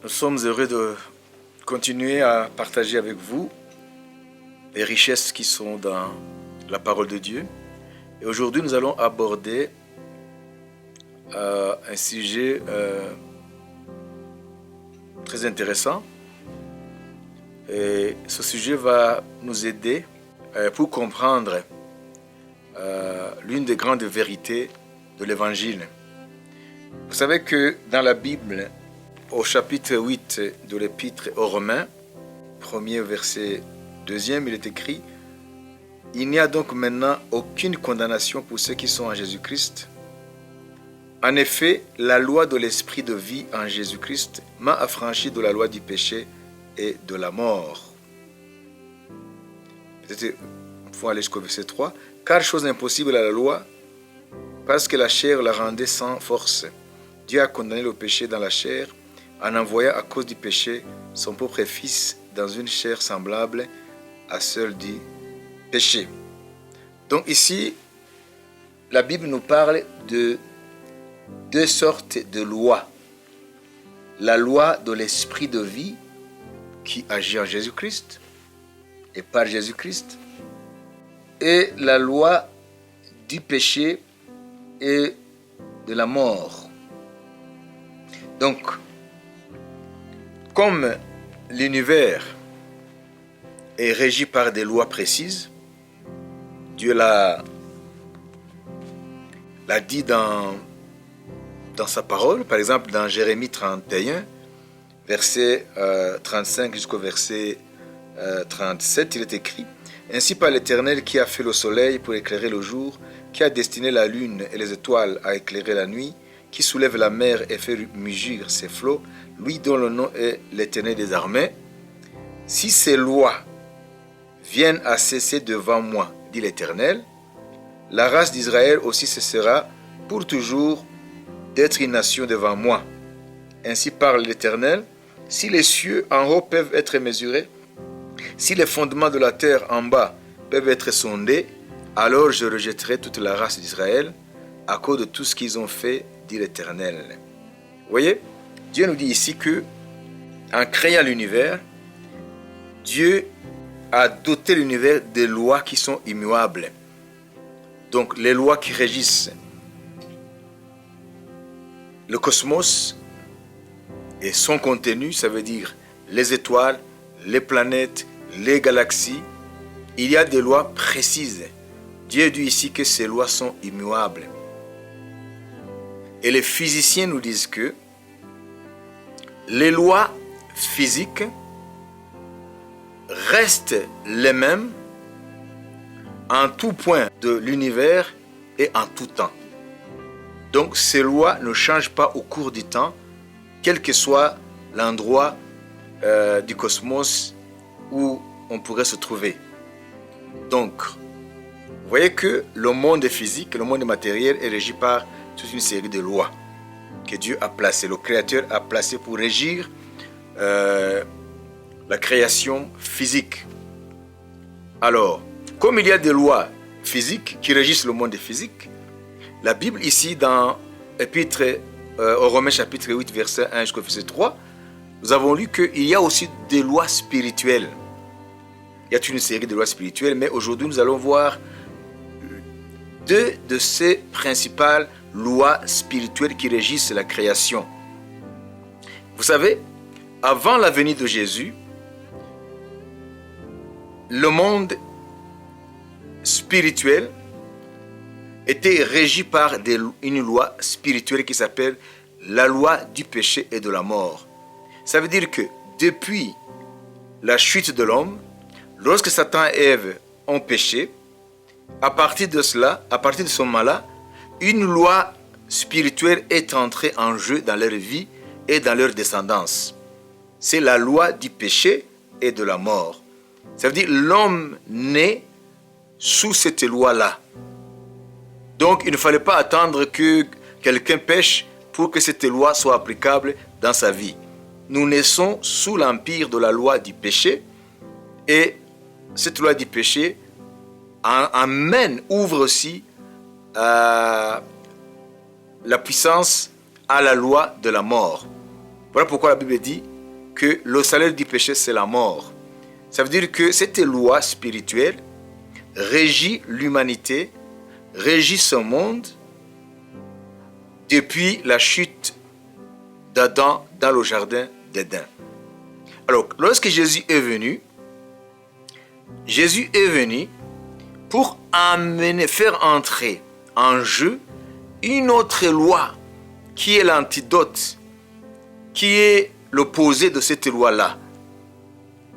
Nous sommes heureux de continuer à partager avec vous les richesses qui sont dans la parole de Dieu. Et aujourd'hui, nous allons aborder un sujet très intéressant. Et ce sujet va nous aider pour comprendre l'une des grandes vérités de l'Évangile. Vous savez que dans la Bible, au chapitre 8 de l'Épître aux Romains, premier verset 2e, il est écrit « Il n'y a donc maintenant aucune condamnation pour ceux qui sont en Jésus-Christ. En effet, la loi de l'esprit de vie en Jésus-Christ m'a affranchi de la loi du péché et de la mort. » Peut-être il faut aller jusqu'au verset 3. « Car chose impossible à la loi, parce que la chair la rendait sans force. Dieu a condamné le péché dans la chair, en envoyant à cause du péché son propre Fils dans une chair semblable à celle du péché. » Donc ici, la Bible nous parle de deux sortes de lois. La loi de l'esprit de vie qui agit en Jésus-Christ et par Jésus-Christ, et la loi du péché et de la mort. Donc, comme l'univers est régi par des lois précises, Dieu l'a dit dans sa parole, par exemple dans Jérémie 31, verset 35 jusqu'au verset 37, il est écrit « Ainsi par l'Éternel qui a fait le soleil pour éclairer le jour, qui a destiné la lune et les étoiles à éclairer la nuit, qui soulève la mer et fait mugir ses flots, lui dont le nom est l'Éternel des armées. Si ces lois viennent à cesser devant moi, dit l'Éternel, la race d'Israël aussi cessera pour toujours d'être une nation devant moi. Ainsi parle l'Éternel, si les cieux en haut peuvent être mesurés, si les fondements de la terre en bas peuvent être sondés, alors je rejetterai toute la race d'Israël à cause de tout ce qu'ils ont fait, dit l'Éternel. Vous voyez, Dieu nous dit ici que, en créant l'univers, Dieu a doté l'univers des lois qui sont immuables. Donc, les lois qui régissent le cosmos et son contenu, ça veut dire les étoiles, les planètes, les galaxies. Il y a des lois précises. Dieu dit ici que ces lois sont immuables. Et les physiciens nous disent que les lois physiques restent les mêmes en tout point de l'univers et en tout temps. Donc ces lois ne changent pas au cours du temps, quel que soit l'endroit du cosmos où on pourrait se trouver. Donc, vous voyez que le monde physique, le monde matériel est régi par toute une série de lois que Dieu a placées, le Créateur a placées pour régir la création physique. Alors, comme il y a des lois physiques qui régissent le monde physique, la Bible ici dans l'Épître aux Romains chapitre 8 verset 1 jusqu'au verset 3, nous avons lu qu'il y a aussi des lois spirituelles. Il y a toute une série de lois spirituelles, mais aujourd'hui nous allons voir deux de ces principales lois spirituelles qui régissent la création. Vous savez, avant la venue de Jésus, le monde spirituel était régi par une loi spirituelle qui s'appelle la loi du péché et de la mort. Ça veut dire que depuis la chute de l'homme, lorsque Satan et Ève ont péché, à partir de cela, à partir de ce moment-là, une loi spirituelle est entrée en jeu dans leur vie et dans leur descendance. C'est la loi du péché et de la mort. Ça veut dire l'homme naît sous cette loi-là. Donc il ne fallait pas attendre que quelqu'un pêche pour que cette loi soit applicable dans sa vie. Nous naissons sous l'empire de la loi du péché et cette loi du péché ouvre aussi la puissance à la loi de la mort. Voilà pourquoi la Bible dit que le salaire du péché, c'est la mort. Ça veut dire que cette loi spirituelle régit l'humanité, régit ce monde depuis la chute d'Adam dans le jardin d'Éden. Alors, lorsque Jésus est venu pour faire entrer en jeu une autre loi qui est l'antidote, qui est l'opposé de cette loi-là.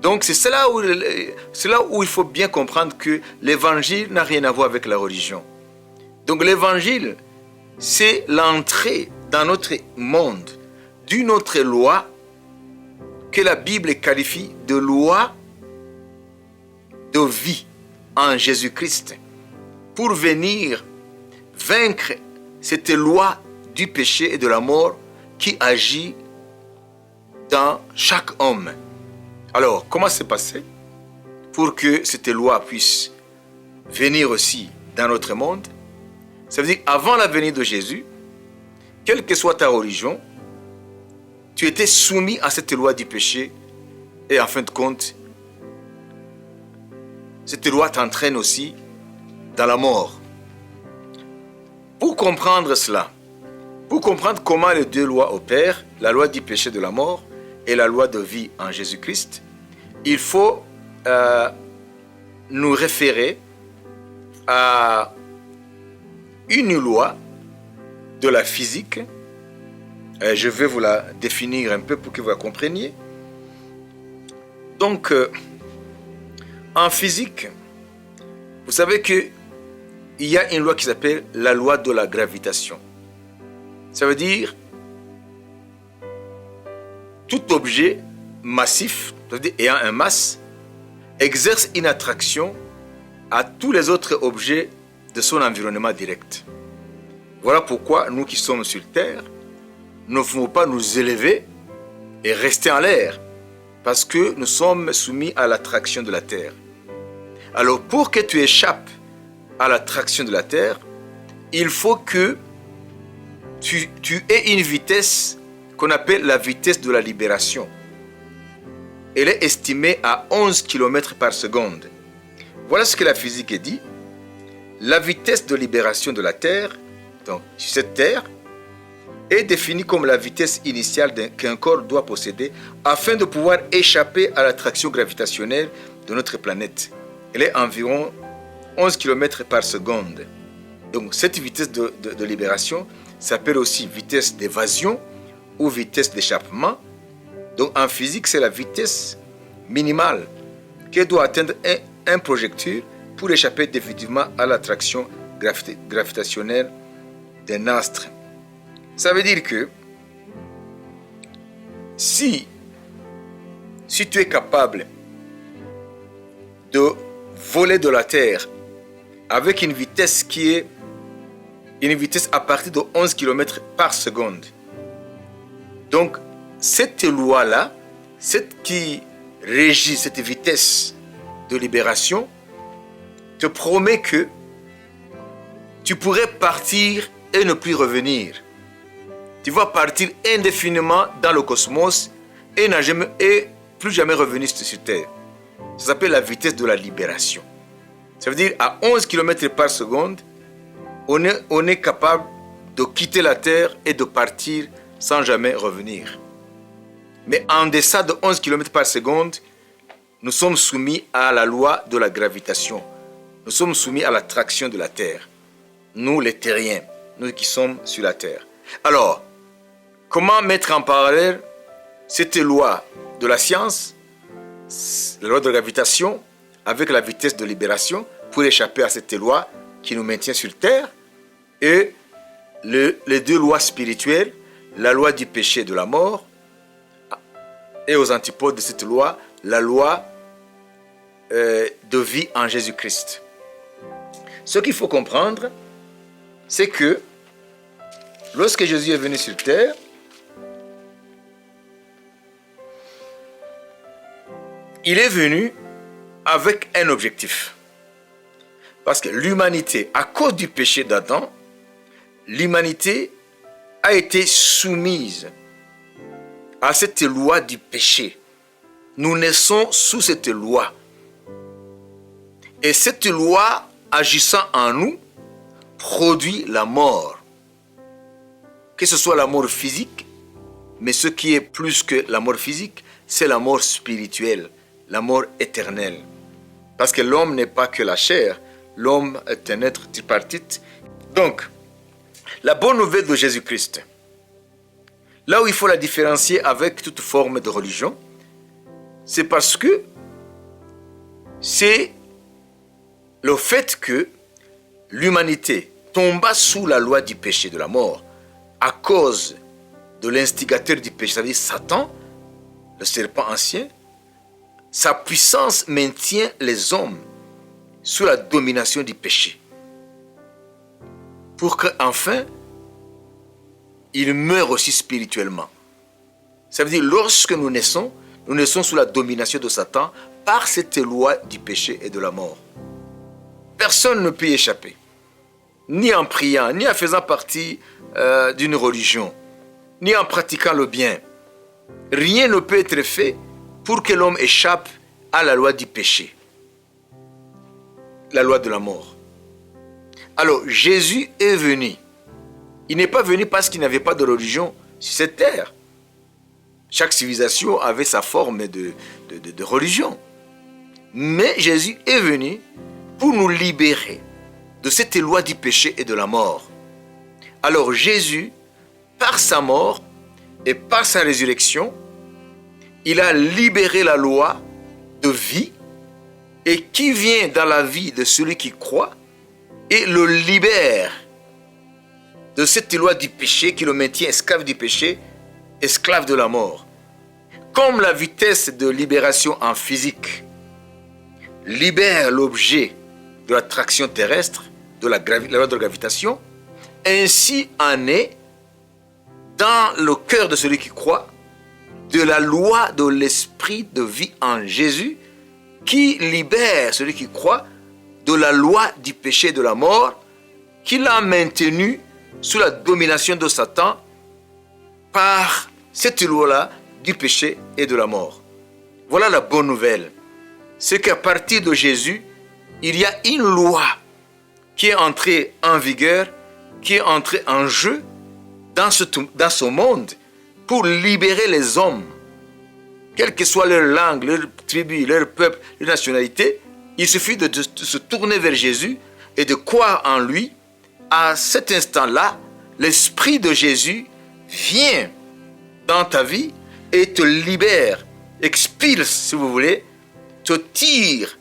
Donc c'est là où il faut bien comprendre que l'évangile n'a rien à voir avec la religion. Donc l'évangile, c'est l'entrée dans notre monde d'une autre loi que la Bible qualifie de loi de vie en Jésus-Christ, pour venir vaincre cette loi du péché et de la mort qui agit dans chaque homme. Alors, comment c'est passé pour que cette loi puisse venir aussi dans notre monde? Ça veut dire, avant la venue de Jésus, quelle que soit ta religion, tu étais soumis à cette loi du péché et en fin de compte, cette loi t'entraîne aussi dans la mort. Pour comprendre cela, pour comprendre comment les deux lois opèrent, la loi du péché et de la mort et la loi de vie en Jésus-Christ, il faut nous référer à une loi de la physique. Je vais vous la définir un peu pour que vous la compreniez. Donc, en physique, vous savez qu'il y a une loi qui s'appelle la loi de la gravitation. Ça veut dire tout objet massif, c'est-à-dire ayant un masse, exerce une attraction à tous les autres objets de son environnement direct. Voilà pourquoi nous qui sommes sur Terre, nous ne pouvons pas nous élever et rester en l'air, parce que nous sommes soumis à l'attraction de la Terre. Alors pour que tu échappes à l'attraction de la Terre, il faut que tu aies une vitesse qu'on appelle la vitesse de la libération. Elle est estimée à 11 km par seconde. Voilà ce que la physique dit. La vitesse de libération de la Terre, donc sur cette Terre, est définie comme la vitesse initiale qu'un corps doit posséder afin de pouvoir échapper à l'attraction gravitationnelle de notre planète. Elle est environ 11 km par seconde. Donc cette vitesse de libération s'appelle aussi vitesse d'évasion ou vitesse d'échappement. Donc en physique, c'est la vitesse minimale que doit atteindre un projectile pour échapper définitivement à l'attraction gravitationnelle d'un astre. Ça veut dire que si tu es capable de voler de la Terre avec une vitesse qui est une vitesse à partir de 11 km par seconde, donc cette loi-là, cette qui régit cette vitesse de libération, te promet que tu pourrais partir et ne plus revenir. Tu vas partir indéfiniment dans le cosmos et plus jamais revenir sur Terre. Ça s'appelle la vitesse de la libération. Ça veut dire à 11 km par seconde, on est capable de quitter la Terre et de partir sans jamais revenir. Mais en deçà de 11 km par seconde, nous sommes soumis à la loi de la gravitation. Nous sommes soumis à l'attraction de la Terre. Nous, les terriens, nous qui sommes sur la Terre. Alors, comment mettre en parallèle cette loi de la science, la loi de la gravitation, avec la vitesse de libération pour échapper à cette loi qui nous maintient sur Terre, et les deux lois spirituelles, la loi du péché et de la mort, et aux antipodes de cette loi, la loi de vie en Jésus-Christ. Ce qu'il faut comprendre, c'est que lorsque Jésus est venu sur Terre, il est venu avec un objectif. Parce que l'humanité, à cause du péché d'Adam, l'humanité a été soumise à cette loi du péché. Nous naissons sous cette loi. Et cette loi, agissant en nous, produit la mort. Que ce soit la mort physique, mais ce qui est plus que la mort physique, c'est la mort spirituelle, la mort éternelle. Parce que l'homme n'est pas que la chair, l'homme est un être tripartite. Donc, la bonne nouvelle de Jésus-Christ, là où il faut la différencier avec toute forme de religion, c'est parce que c'est le fait que l'humanité tomba sous la loi du péché de la mort à cause de l'instigateur du péché, c'est-à-dire Satan, le serpent ancien. Sa puissance maintient les hommes sous la domination du péché. Pour qu'enfin, ils meurent aussi spirituellement. Ça veut dire, lorsque nous naissons sous la domination de Satan par cette loi du péché et de la mort. Personne ne peut y échapper. Ni en priant, ni en faisant partie d'une religion, ni en pratiquant le bien. Rien ne peut être fait pour que l'homme échappe à la loi du péché, la loi de la mort. Alors, Jésus est venu. Il n'est pas venu parce qu'il n'avait pas de religion sur cette terre. Chaque civilisation avait sa forme de religion. Mais Jésus est venu pour nous libérer de cette loi du péché et de la mort. Alors Jésus, par sa mort et par sa résurrection, il a libéré la loi de vie et qui vient dans la vie de celui qui croit et le libère de cette loi du péché qui le maintient esclave du péché, esclave de la mort. Comme la vitesse de libération en physique libère l'objet de l'attraction terrestre, de la loi de la gravitation, ainsi en est dans le cœur de celui qui croit de la loi de l'esprit de vie en Jésus qui libère celui qui croit de la loi du péché et de la mort qui l'a maintenu sous la domination de Satan par cette loi-là du péché et de la mort. Voilà la bonne nouvelle. C'est qu'à partir de Jésus, il y a une loi qui est entrée en vigueur, qui est entrée en jeu dans ce monde pour libérer les hommes. Quelle que soit leur langue, leur tribu, leur peuple, leur nationalité, il suffit de se tourner vers Jésus et de croire en lui. À cet instant-là, l'Esprit de Jésus vient dans ta vie et te libère, expulse, si vous voulez, te tire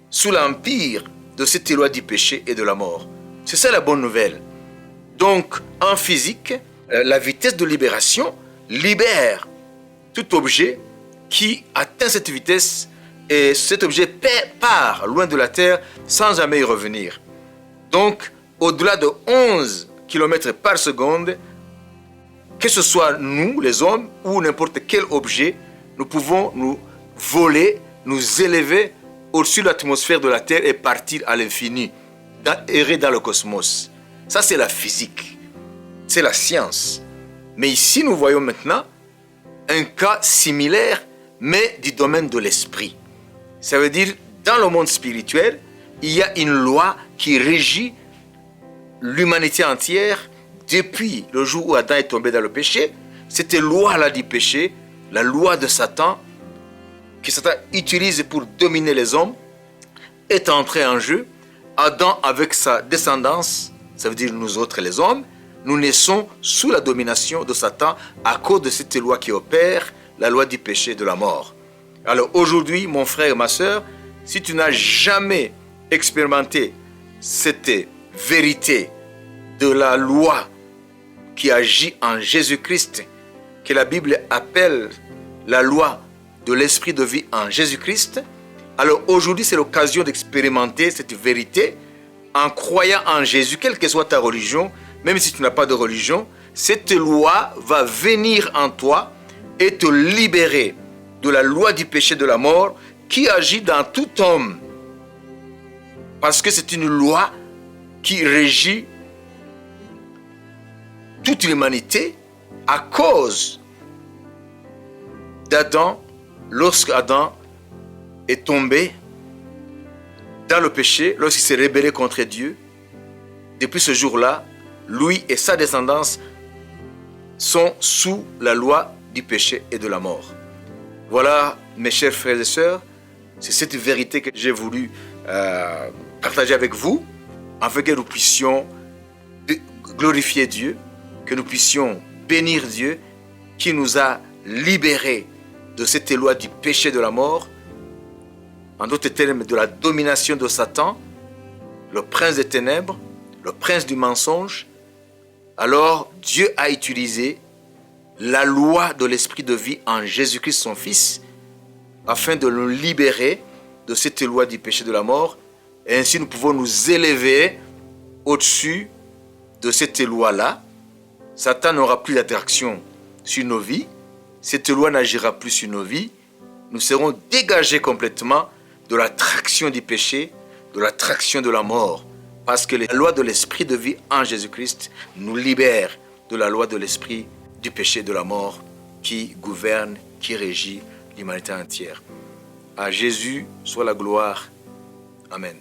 sous l'empire de cette loi du péché et de la mort. C'est ça la bonne nouvelle. Donc, en physique, la vitesse de libération libère tout objet qui atteint cette vitesse et cet objet part loin de la terre sans jamais y revenir. Donc, au-delà de 11 km par seconde, que ce soit nous, les hommes, ou n'importe quel objet, nous pouvons nous voler, nous élever au-dessus de l'atmosphère de la Terre et partir à l'infini, errer dans le cosmos. Ça, c'est la physique, c'est la science. Mais ici, nous voyons maintenant un cas similaire, mais du domaine de l'esprit. Ça veut dire, dans le monde spirituel, il y a une loi qui régit l'humanité entière depuis le jour où Adam est tombé dans le péché. Cette loi-là du péché, la loi de Satan, que Satan utilise pour dominer les hommes, est entrée en jeu. Adam, avec sa descendance, ça veut dire nous autres les hommes, nous naissons sous la domination de Satan à cause de cette loi qui opère, la loi du péché et de la mort. Alors aujourd'hui, mon frère et ma soeur, si tu n'as jamais expérimenté cette vérité de la loi qui agit en Jésus-Christ, que la Bible appelle la loi de l'esprit de vie en Jésus-Christ, alors aujourd'hui c'est l'occasion d'expérimenter cette vérité en croyant en Jésus, quelle que soit ta religion, même si tu n'as pas de religion, cette loi va venir en toi et te libérer de la loi du péché et de la mort qui agit dans tout homme. Parce que c'est une loi qui régit toute l'humanité à cause d'Adam, lorsque Adam est tombé dans le péché, lorsqu'il s'est rébellé contre Dieu. Depuis ce jour-là, lui et sa descendance sont sous la loi du péché et de la mort. Voilà, mes chers frères et sœurs, c'est cette vérité que j'ai voulu partager avec vous, afin que nous puissions glorifier Dieu, que nous puissions bénir Dieu, qui nous a libérés de cette loi du péché et de la mort, en d'autres termes, de la domination de Satan, le prince des ténèbres, le prince du mensonge. Alors Dieu a utilisé la loi de l'esprit de vie en Jésus-Christ son Fils, afin de nous libérer de cette loi du péché de la mort. Et ainsi nous pouvons nous élever au-dessus de cette loi-là. Satan n'aura plus d'attraction sur nos vies. Cette loi n'agira plus sur nos vies. Nous serons dégagés complètement de l'attraction du péché, de l'attraction de la mort. Parce que la loi de l'esprit de vie en Jésus-Christ nous libère de la loi de l'esprit du péché et de la mort qui gouverne, qui régit l'humanité entière. À Jésus soit la gloire. Amen.